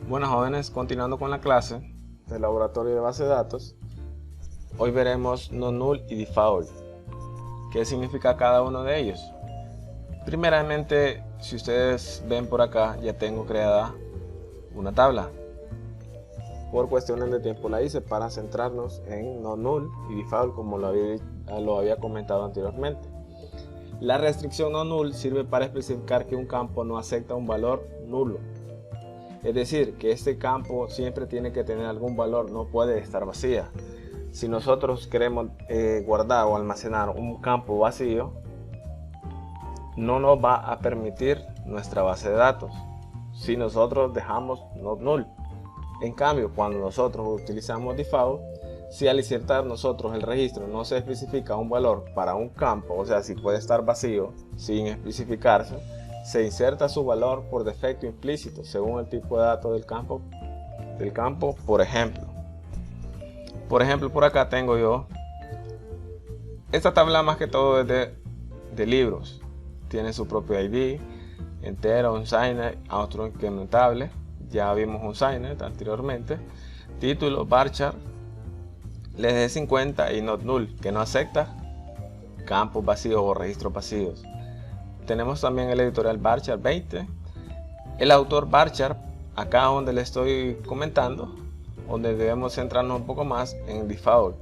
Bueno, jóvenes, continuando con la clase del laboratorio de base de datos, hoy veremos non-null y default. ¿Qué significa cada uno de ellos? Primeramente, si ustedes ven por acá, ya tengo creada una tabla. Por cuestiones de tiempo la hice para centrarnos en non-null y default, como lo había comentado anteriormente. La restricción non-null sirve para especificar que un campo no acepta un valor nulo. Es decir, que este campo siempre tiene que tener algún valor, no puede estar vacía. Si nosotros queremos guardar o almacenar un campo vacío, no nos va a permitir nuestra base de datos si nosotros dejamos not null. En cambio, cuando nosotros utilizamos default, si al insertar nosotros el registro no se especifica un valor para un campo, o sea, si puede estar vacío sin especificarse, se inserta su valor por defecto implícito según el tipo de datos del campo. Por ejemplo, por acá tengo yo esta tabla, más que todo es de libros. Tiene su propio ID, entero, unsigned, otro incrementable. Ya vimos unsigned anteriormente. Título, varchar, les 50 y not null, que no acepta campos vacíos o registros vacíos. Tenemos también el editorial varchar 20, el autor varchar, acá donde le estoy comentando, donde debemos centrarnos un poco más en default.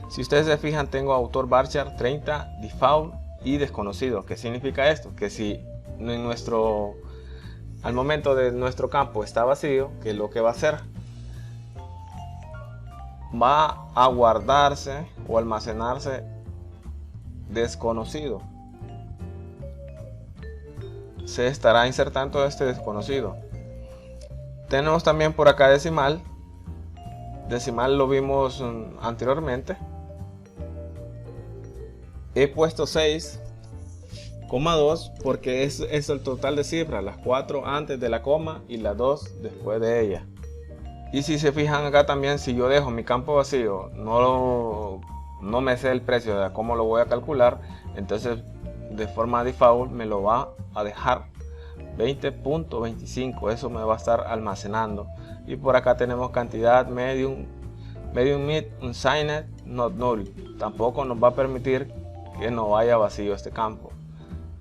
Si ustedes se fijan, tengo autor varchar 30, default y desconocido. ¿Qué significa esto? Que si al momento de nuestro campo está vacío, ¿qué es lo que va a hacer? Va a guardarse o almacenarse desconocido. Se estará insertando este desconocido. Tenemos también por acá decimal. Decimal lo vimos anteriormente. He puesto 6,2 porque es el total de cifras, las 4 antes de la coma y las 2 después de ella. Y si se fijan acá también, si yo dejo mi campo vacío, no me sé el precio de cómo lo voy a calcular, entonces de forma default me lo va a dejar 20.25, eso me va a estar almacenando. Y por acá tenemos cantidad, medium, mid, unsigned, not null. Tampoco nos va a permitir que no vaya vacío este campo.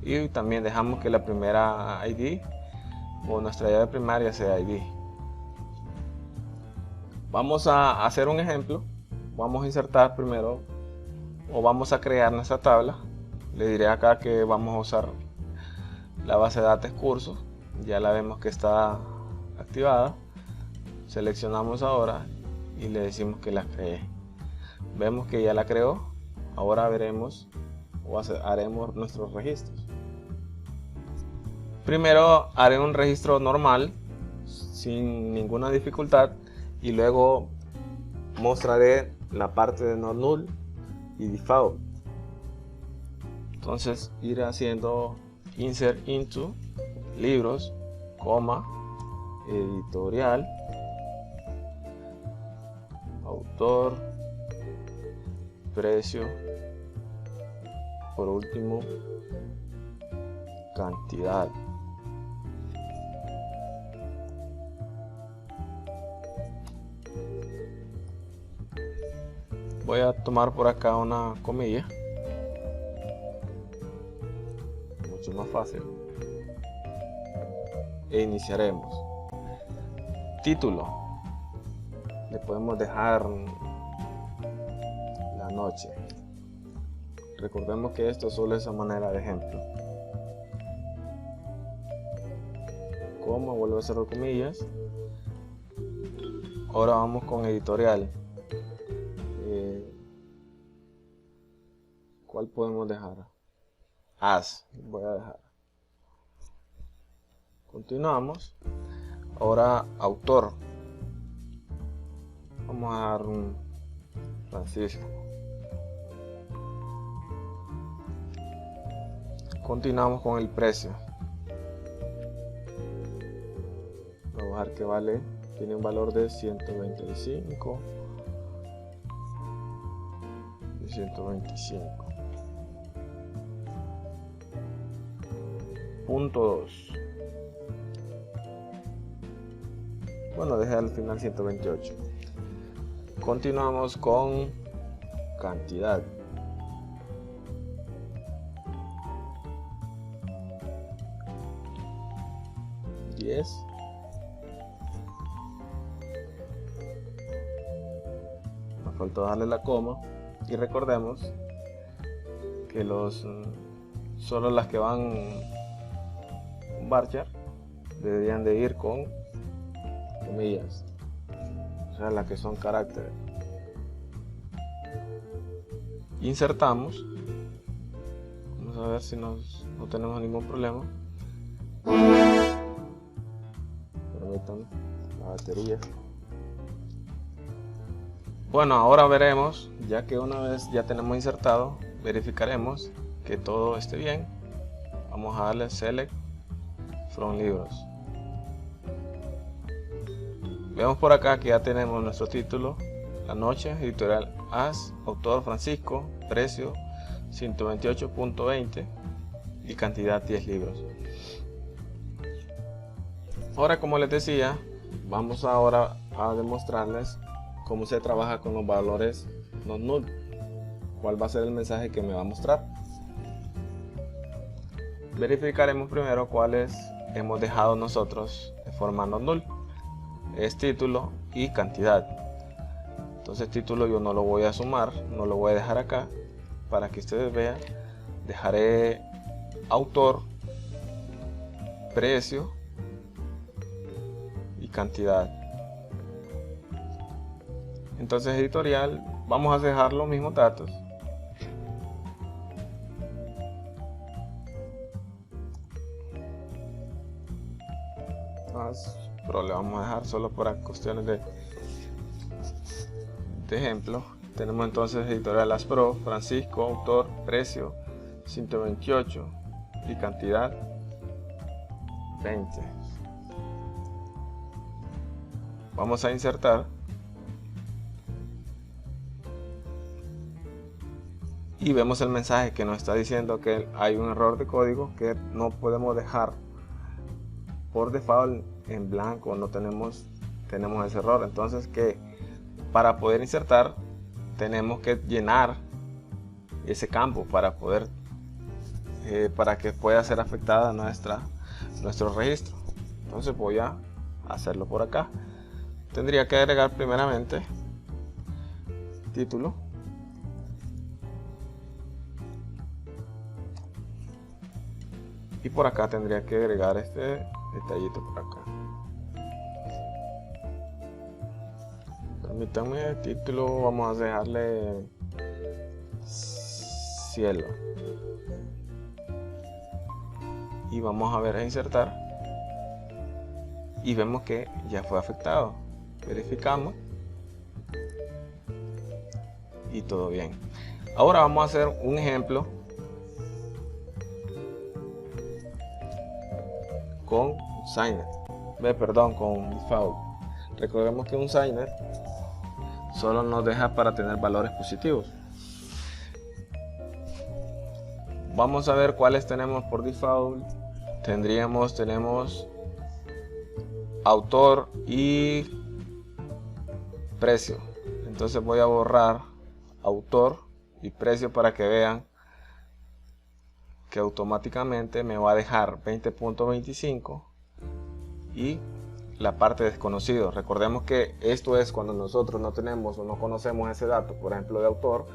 Y también dejamos que la primera ID o nuestra llave primaria sea ID. Vamos a hacer un ejemplo. Vamos a insertar primero, o vamos a crear nuestra tabla. Le diré acá que vamos a usar la base de datos cursos. Ya la vemos que está activada. Seleccionamos ahora y le decimos que la cree. Vemos que ya la creó. Ahora veremos o haremos nuestros registros. Primero haré un registro normal sin ninguna dificultad y luego mostraré la parte de not null y default. Entonces iré haciendo insert into libros, coma, editorial, autor, precio, por último cantidad. Voy a tomar por acá una comilla, mucho más fácil, e iniciaremos. Título, le podemos dejar la noche. Recordemos que esto solo es a manera de ejemplo. Coma, vuelvo a cerrar comillas. Ahora vamos con editorial. ¿Cuál podemos dejar? As, voy a dejar. Continuamos. Ahora autor. Vamos a dar un Francisco. Continuamos con el precio. Vamos a ver que vale. Tiene un valor de 125. 125. Punto 2. Bueno, dejé al final 128. Continuamos con cantidad. Nos faltó darle la coma y recordemos que solo las que van varchar deberían de ir con comillas, o sea, las que son caracteres. Insertamos, vamos a ver si no tenemos ningún problema. Permítanme la batería. Bueno, ahora veremos, ya que una vez ya tenemos insertado, verificaremos que todo esté bien. Vamos a darle Select from libros. Vemos por acá que ya tenemos nuestro título, La Noche, editorial As, autor Francisco, precio 128.20 y cantidad 10 libros. Ahora, como les decía, vamos ahora a demostrarles cómo se trabaja con los valores non null. ¿Cuál va a ser el mensaje que me va a mostrar? Verificaremos primero cuáles hemos dejado nosotros de forma non null. Es título y cantidad. Entonces título yo no lo voy a sumar, no lo voy a dejar acá. Para que ustedes vean, dejaré autor, precio y cantidad. Entonces editorial, vamos a dejar los mismos datos. Pero le vamos a dejar solo para cuestiones de ejemplo. Tenemos entonces editorial As Pro, Francisco, autor, precio 128 y cantidad 20. Vamos a insertar y vemos el mensaje que nos está diciendo que hay un error de código, que no podemos dejar por default en blanco, no tenemos ese error. Entonces, que para poder insertar tenemos que llenar ese campo para poder para que pueda ser afectada nuestro registro. Entonces voy a hacerlo por acá. Tendría que agregar primeramente título, y por acá tendría que agregar este detallito por acá. Permítanme, título vamos a dejarle cielo y vamos a ver a insertar y vemos que ya fue afectado. Verificamos y todo bien. Ahora vamos a hacer un ejemplo con Signet, con default. Recordemos que un Signet solo nos deja para tener valores positivos. Vamos a ver cuáles tenemos por default. Tenemos autor y precio. Entonces voy a borrar autor y precio para que vean que automáticamente me va a dejar 20.25 y la parte desconocido. Recordemos que esto es cuando nosotros no tenemos o no conocemos ese dato, por ejemplo de autor,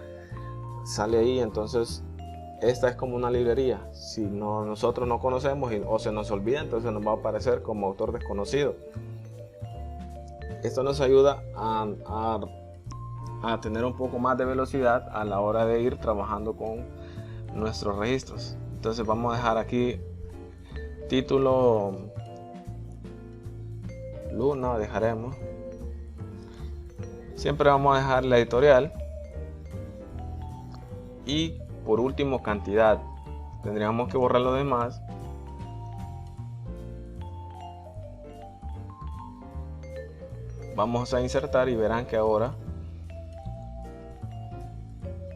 sale ahí. Entonces esta es como una librería. Si nosotros no conocemos o se nos olvida, entonces nos va a aparecer como autor desconocido. Esto nos ayuda a tener un poco más de velocidad a la hora de ir trabajando con nuestros registros. Entonces vamos a dejar aquí título Luna, dejaremos. Siempre vamos a dejar la editorial y por último cantidad. Tendríamos que borrar lo demás. Vamos a insertar y verán que ahora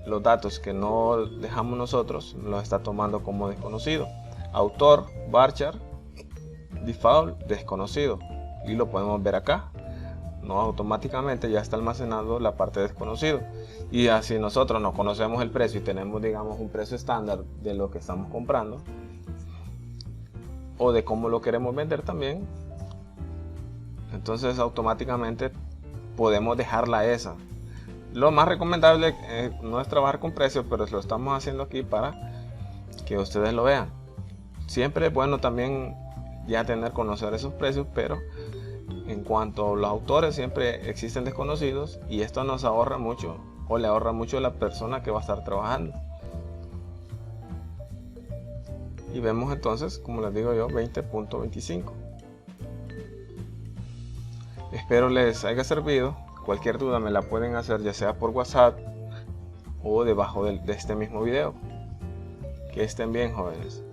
los datos que no dejamos nosotros los está tomando como desconocido. Autor, varchar, default, desconocido, y lo podemos ver acá. no automáticamente ya está almacenando la parte desconocido. Y así nosotros no conocemos el precio y tenemos, digamos, un precio estándar de lo que estamos comprando o de cómo lo queremos vender también, entonces automáticamente podemos dejarla esa. Lo más recomendable no es trabajar con precios, pero lo estamos haciendo aquí para que ustedes lo vean. Siempre es bueno también ya conocer esos precios, pero en cuanto a los autores siempre existen desconocidos y esto nos ahorra mucho, o le ahorra mucho a la persona que va a estar trabajando. Y vemos entonces, como les digo yo, 20.25. Espero les haya servido. Cualquier duda me la pueden hacer, ya sea por WhatsApp o debajo de este mismo video. Que estén bien, jóvenes.